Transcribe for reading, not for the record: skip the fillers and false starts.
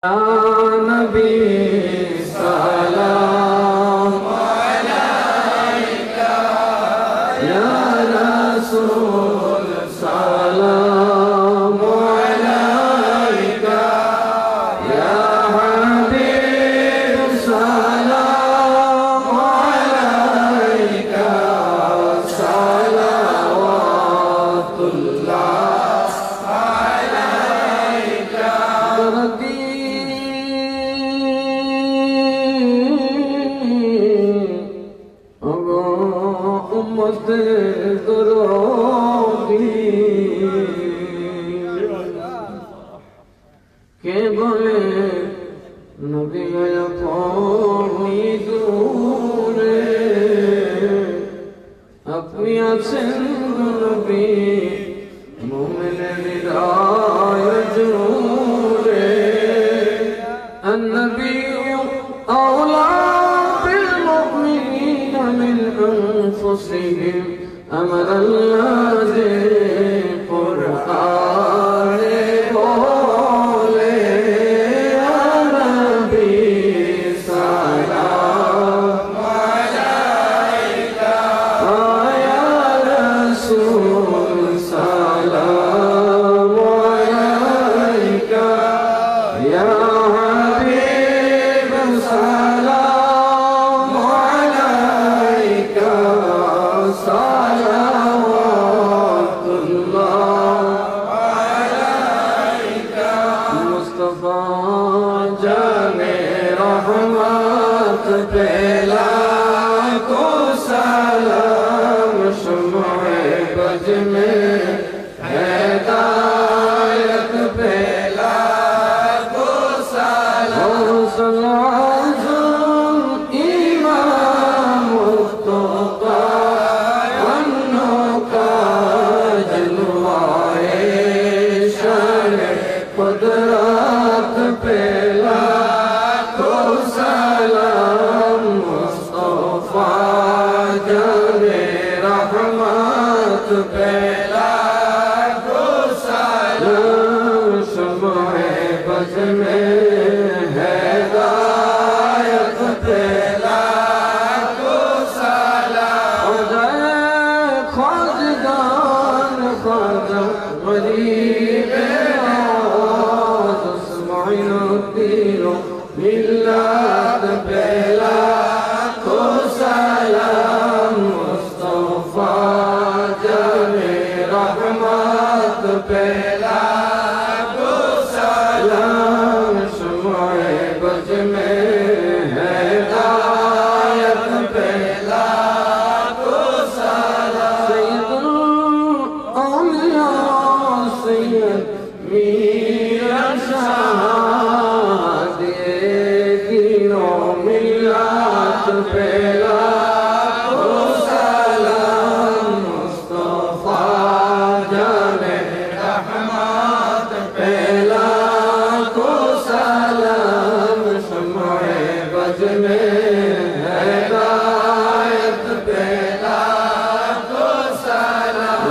या नबी सलाम अलैका या रसूल सलाम अलैका या हबीब सलाम अलैका सलावतुल्लाह अलैका उम्मत दरोदी के बोले नबी अपनी दूरे अपनी आছেন नबी मोमिन निराय जूरे अन्नबी औला من أنفسهم أمر الله قرآن بولے يا نبي سلام عليك يا رسول سلام عليك يا حبيب سلام मुस्तफा जाने रहमत पेला को सलाम शुमाए बज में हिदायत पेला को सलाम इमाम मुस्तफा कुदरत पेला को सलाम मुस्तफा जाने रहमत पेला को सलाम शुमाए बज में हिदायत पेला को सलाम ख्वाजगान ख्वाजा गरीब मिल्लत पेला को सलाम मुस्तफा जाने रहमत पेला को सलाम शुमाए बज में हिदायत पेला को सलाम सैयदुल औलिया सैयद मीरा शाह पेला को सलाम मुस्तफा जाने रहमत पेला को सलाम शुमाए बज में हिदायत पेला को सलाम।